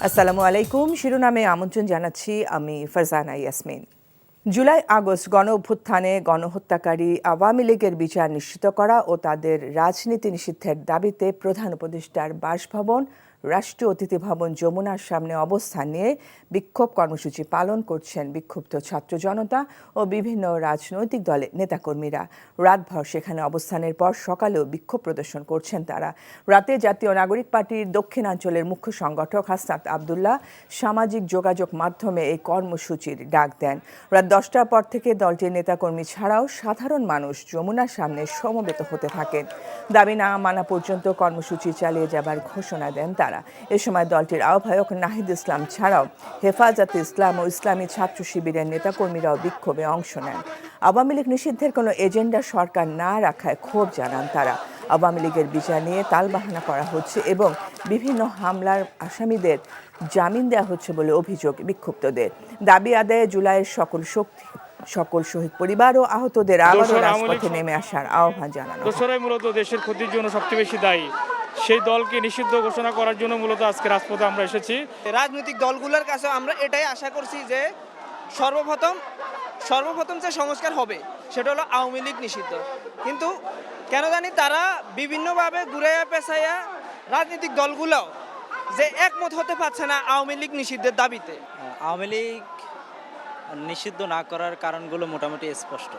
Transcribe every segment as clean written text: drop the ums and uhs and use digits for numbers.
আসসালামু আলাইকুম। শিরোনামে আমন্ত্রণ জানাচ্ছি আমি ফারজানা ইয়াসমিন। জুলাই আগস্ট গণ অভ্যুত্থানে গণহত্যাকারী আওয়ামী লীগের বিচার নিশ্চিত করা ও তাদের রাজনীতি নিষিদ্ধের দাবিতে প্রধান উপদেষ্টার বাসভবন, রাষ্ট্রীয় অতিথি ভবন যমুনার সামনে অবস্থান নিয়ে বিক্ষোভ কর্মসূচি পালন করছেন বিক্ষুব্ধ ছাত্র জনতা ও বিভিন্ন রাজনৈতিক দলের নেতাকর্মীরা। রাতভর সেখানে অবস্থানের পর সকালেও বিক্ষোভ প্রদর্শন করছেন তারা। রাতে জাতীয় নাগরিক পার্টির দক্ষিণাঞ্চলের মুখ্য সংগঠক হাসনাত আবদুল্লাহ সামাজিক যোগাযোগ মাধ্যমে এই কর্মসূচির ডাক দেন। রাত 10টার পর থেকে দলটির নেতাকর্মী ছাড়াও সাধারণ মানুষ যমুনার সামনে সমবেত হতে থাকেন। দাবি না মানা পর্যন্ত কর্মসূচি চালিয়ে যাবার ঘোষণা দেন তারা। এ সময় দলটির আহ্বায়ক নাহিদ ইসলাম ছাড়াও হেফাজতে ইসলাম ও ইসলামী ছাত্র শিবিরের নেতাকর্মীরাও বিক্ষোভে অংশ নেন। আওয়ামী লীগ নিষিদ্ধের কোনো এজেন্ডা সরকার না রাখায় ক্ষোভ জানান তারা। আওয়ামী লীগের বিচার নিয়ে তালবাহানা করা হচ্ছে এবং বিভিন্ন হামলার আসামিদের জামিন দেওয়া হচ্ছে বলে অভিযোগ বিক্ষুব্ধদের। দাবি আদায়ে জুলাইয়ের সকল শহীদ পরিবার ও আহতদের আবারও রাজপথে নেমে আসার আহ্বান জানানো। দোসরাই মূলত দেশের ক্ষতির জন্য সবচেয়ে বেশি দায়ী। সেই দলকে নিষিদ্ধ ঘোষণা করার জন্য মূলত আজকে রাজপথে আমরা এসেছি। রাজনৈতিক দলগুলোর কাছে আমরা এটাই আশা করছি যে সর্বপ্রথম যে সংস্কার হবে সেটা হলো আওয়ামী লীগ নিষিদ্ধ। কিন্তু কেন জানি তারা বিভিন্নভাবে ঘুরাইয়া পেঁচাইয়া রাজনৈতিক দলগুলো যে একমত হতে পারছে না আওয়ামী লীগ নিষিদ্ধের দাবিতে। আওয়ামী লীগ নিষিদ্ধ না করার কারণগুলো মোটামুটি স্পষ্ট।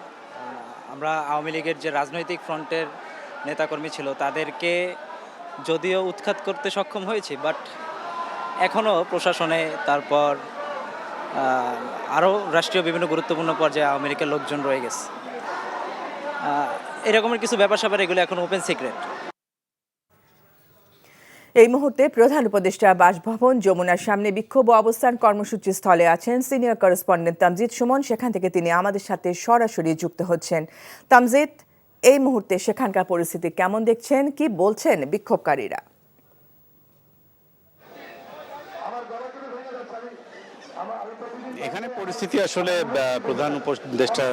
আমরা আওয়ামী লীগের যে রাজনৈতিক ফ্রন্টের নেতাকর্মী ছিল তাদেরকে যদিও উৎখাত করতে সক্ষম হয়েছি, বাট এখনও প্রশাসনে তারপর আরও রাষ্ট্রীয় বিভিন্ন গুরুত্বপূর্ণ পর্যায়ে আওয়ামী লীগের লোকজন রয়ে গেছে। এরকমের কিছু ব্যাপার স্যাপার এগুলো এখন ওপেন সিক্রেট। এই মুহূর্তে প্রধান উপদেষ্টা বাসভবন যমুনার সামনে বিক্ষোভ ও অবস্থান কর্মসূচি স্থলে আছেন সিনিয়র করেসপন্ডেন্ট তামজিদ সুমন। সেখান থেকে তিনি আমাদের সাথে সরাসরি যুক্ত হচ্ছেন। তামজিদ, এই মুহূর্তে সেখানকার পরিস্থিতি কেমন দেখছেন, কি বলছেন বিক্ষোভকারীরা? এখানে পরিস্থিতি আসলে প্রধান উপদেষ্টা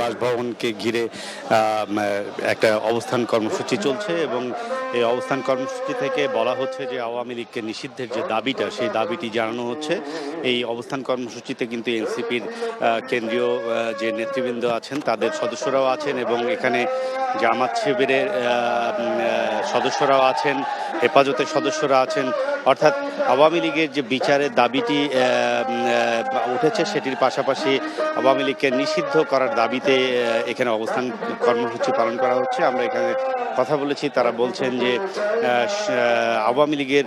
বাসভবনকে ঘিরে একটা অবস্থান কর্মসূচি চলছে এবং এই অবস্থান কর্মসূচি থেকে বলা হচ্ছে যে আওয়ামী লীগকে নিষিদ্ধের যে দাবিটা, সেই দাবিটি জানানো হচ্ছে। এই অবস্থান কর্মসূচিতে কিন্তু এনসিপির কেন্দ্রীয় যে নেতৃবৃন্দ আছেন তাদের সদস্যরাও আছেন এবং এখানে জামাত শিবিরের সদস্যরাও আছেন, হেফাজতের সদস্যরা আছেন। অর্থাৎ আওয়ামী লীগের যে বিচারের দাবিটি উঠেছে সেটির পাশাপাশি আওয়ামী লীগকে নিষিদ্ধ করার দাবিতে এখানে অবস্থান কর্মসূচি পালন করা হচ্ছে। আমরা এখানে কথা বলেছি, তারা বলছেন যে আওয়ামী লীগের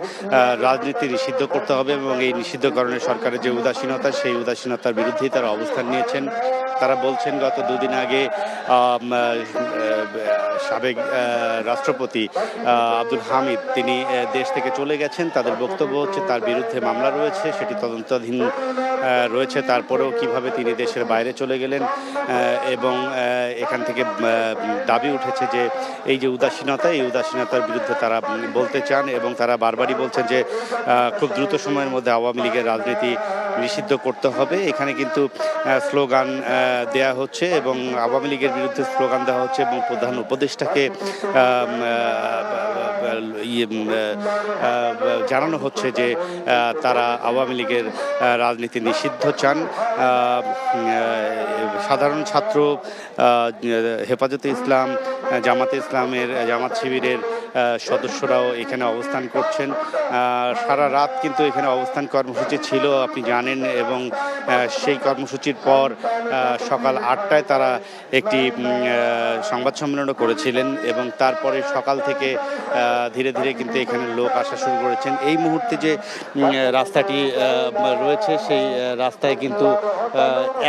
রাজনীতি নিষিদ্ধ করতে হবে এবং এই নিষিদ্ধকরণের সরকারের যে উদাসীনতা, সেই উদাসীনতার বিরুদ্ধেই তারা অবস্থান নিয়েছেন। তারা বলছেন গত দুদিন আগে সাবেক রাষ্ট্রপতি আব্দুল হামিদ তিনি দেশ থেকে চলে গেছেন। তাদের বক্তব্য হচ্ছে তার বিরুদ্ধে মামলা রয়েছে, সেটি তদন্তাধীন রয়েছে। তারপরেও কিভাবে তিনি দেশের বাইরে চলে গেলেন এবং এখান থেকে দাবি উঠেছে যে এই যে উদাসীনতা, এই উদাসীনতার বিরুদ্ধে তারা বলতে চান এবং তারা বারবারই বলছেন যে খুব দ্রুত সময়ের মধ্যে আওয়ামী লীগের রাজনীতি নিষিদ্ধ করতে হবে। এখানে কিন্তু স্লোগান দেয়া হচ্ছে এবং আওয়ামী লীগের বিরুদ্ধে স্লোগান দেওয়া হচ্ছে এবং প্রধান উপদেষ্টাকে জানানো হচ্ছে যে তারা আওয়ামী লীগের রাজনীতি নিষিদ্ধ চান। সাধারণ ছাত্র, হেফাজতে ইসলাম, জামাতে ইসলামের, জামাত শিবিরের সদস্যরাও এখানে অবস্থান করছেন। সারা রাত কিন্তু এখানে অবস্থান কর্মসূচি ছিল, আপনি জানেন, এবং সেই কর্মসূচির পর সকাল 8টায় তারা একটি সংবাদ সম্মেলনও করেছিলেন এবং তারপরে সকাল থেকে ধীরে ধীরে কিন্তু এখানে লোক আসা শুরু করেছেন। এই মুহূর্তে যে রাস্তাটি রয়েছে সেই রাস্তায় কিন্তু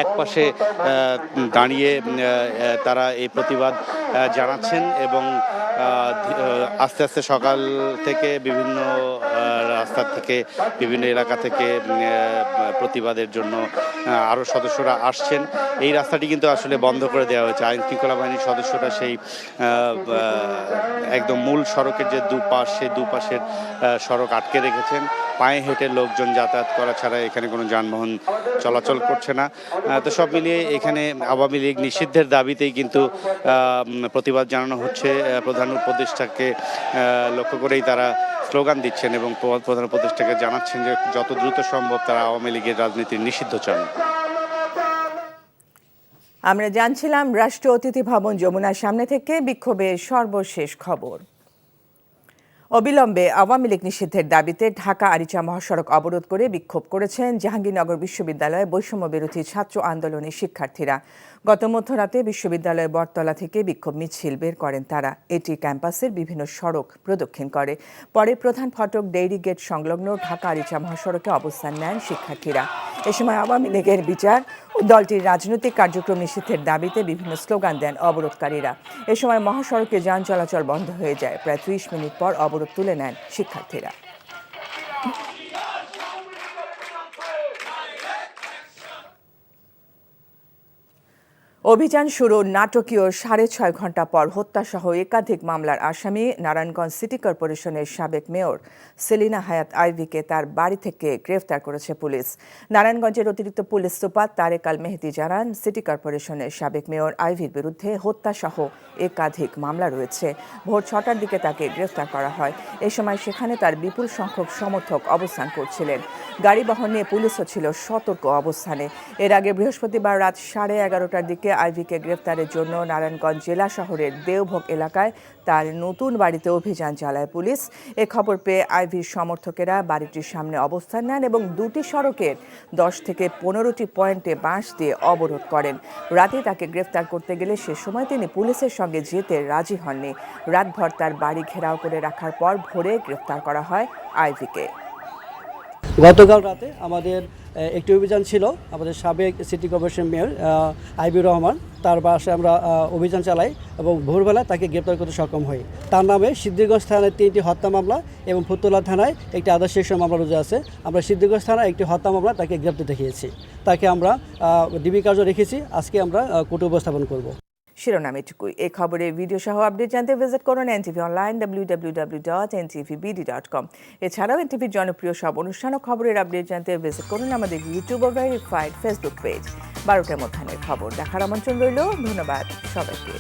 এক পাশে দাঁড়িয়ে তারা এই প্রতিবাদ জানাচ্ছেন এবং আস্তে আস্তে সকাল থেকে বিভিন্ন রাস্তা থেকে, বিভিন্ন এলাকা থেকে প্রতিবাদের জন্য আরও সদস্যরা আসছেন। এই রাস্তাটি কিন্তু আসলে বন্ধ করে দেওয়া হয়েছে। আইন শৃঙ্খলা বাহিনীর সদস্যরা সেই একদম মূল সড়কের যে দুপাশ, সেই দুপাশের সড়ক আটকে রেখেছেন। পায়ে হেঁটে লোকজন যাতায়াত করা ছাড়া এখানে কোনো যানবাহন চলাচল করছে না। তো সব মিলিয়ে এখানে আওয়ামী লীগ নিষিদ্ধের দাবিতেই কিন্তু প্রতিবাদ জানানো হচ্ছে। প্রধান উপদেষ্টাকে লক্ষ্য করেই তারা স্লোগান দিচ্ছেন এবং প্রধান উপদেষ্টাকে জানাচ্ছেন যে যত দ্রুত সম্ভব তারা আওয়ামী লীগের রাজনীতি নিষিদ্ধ চান। আমরা জানছিলাম রাষ্ট্রীয় অতিথি ভবন যমুনার সামনে থেকে বিক্ষোভের সর্বশেষ খবর। অবিলম্বে আওয়ামী লীগ নিষিদ্ধের দাবিতে ঢাকা আরিচা মহাসড়ক অবরোধ করে বিক্ষোভ করেছেন জাহাঙ্গীরনগর বিশ্ববিদ্যালয়ে বৈষম্য বিরোধী ছাত্র আন্দোলনের শিক্ষার্থীরা। গত মধ্যরাতে বিশ্ববিদ্যালয়ের বটতলা থেকে বিক্ষোভ মিছিল বের করেন তারা। এটি ক্যাম্পাসের বিভিন্ন সড়ক প্রদক্ষিণ করে। পরে প্রধান ফটক ডেইরি গেট সংলগ্ন ঢাকা আরিচা মহাসড়কে অবস্থান নেন শিক্ষার্থীরা। এ সময় আওয়ামী লীগের বিচার ও দলটির রাজনৈতিক কার্যক্রম নিষিদ্ধের দাবিতে বিভিন্ন স্লোগান দেন অবরোধকারীরা। এ সময় মহাসড়কে যান চলাচল বন্ধ হয়ে যায়। প্রায় 30 মিনিট পর অবরোধ তুলে নেন শিক্ষার্থীরা। অভিযান শুরুর নাটকীয় 6.5 ঘন্টা পর হত্যাসহ একাধিক মামলার আসামি নারায়ণগঞ্জ সিটি কর্পোরেশনের সাবেক মেয়র সেলিনা হায়াৎ আইভীকে তার বাড়ি থেকে গ্রেফতার করেছে পুলিশ। নারায়ণগঞ্জের অতিরিক্ত পুলিশ সুপার তারেক আল মেহেদি জানান, সিটি কর্পোরেশনের সাবেক মেয়র আইভীর বিরুদ্ধে হত্যাসহ একাধিক মামলা রয়েছে। ভোর 6টার দিকে তাকে গ্রেফতার করা হয়। এ সময় সেখানে তার বিপুল সংখ্যক সমর্থক অবস্থান করছিলেন। গাড়ি বহন নিয়ে পুলিশও ছিল সতর্ক অবস্থানে। এর আগে বৃহস্পতিবার রাত 11:30টার দিকে আইভীকে গ্রেফতারের জন্য নারায়ণগঞ্জ জেলা শহরের দেওভোগ এলাকায় তার নতুন বাড়িতে অভিযান চালায় পুলিশ। এ খবর পেয়ে আইভীর সমর্থকেরা বাড়িটির সামনে অবস্থান নেন এবং দুটি সড়কের 10 থেকে 15টি পয়েন্টে বাঁশ দিয়ে অবরোধ করেন। রাতে তাকে গ্রেফতার করতে গেলে সে সময় তিনি পুলিশের সঙ্গে যেতে রাজি হননি। রাতভর তার বাড়ি ঘেরাও করে রাখার পর ভোরে গ্রেফতার করা হয় আইভীকে। গতকাল রাতে আমাদের একটি অভিযান ছিল, আমাদের সাবেক সিটি কর্পোরেশন মেয়র আইবির রহমান তার বাসায় আমরা অভিযান চালাই এবং ভোরবেলা তাকে গ্রেপ্তার করতে সক্ষম হই। তার নামে সিদ্ধিরগঞ্জ থানায় 3টি হত্যা মামলা এবং ফুতুল্লা থানায় একটি আদালত শিক্ষা মামলা রুজু আছে। আমরা সিদ্ধিরগঞ্জ থানায় একটি হত্যা মামলা তাকে গ্রেপ্তার দেখিয়েছি। তাকে আমরা ডিবি কার্য রেখেছি। আজকে আমরা কোর্টে উপস্থাপন করব। শিরোনাম এটুকুই। এই খবরের ভিডিও সহ আপডেট জানতে ভিজিট করুন এনটিভি অনলাইন www.ntvbd.com। এছাড়াও এনটিভির জনপ্রিয় সব অনুষ্ঠান ও খবরের আপডেট জানতে ভিজিট করুন আমাদের ইউটিউব ও ভেরিফাইড ফেসবুক পেজ। 12টার মধ্যাহ্নের খবর দেখার আমন্ত্রণ রইল। ধন্যবাদ সবাইকে।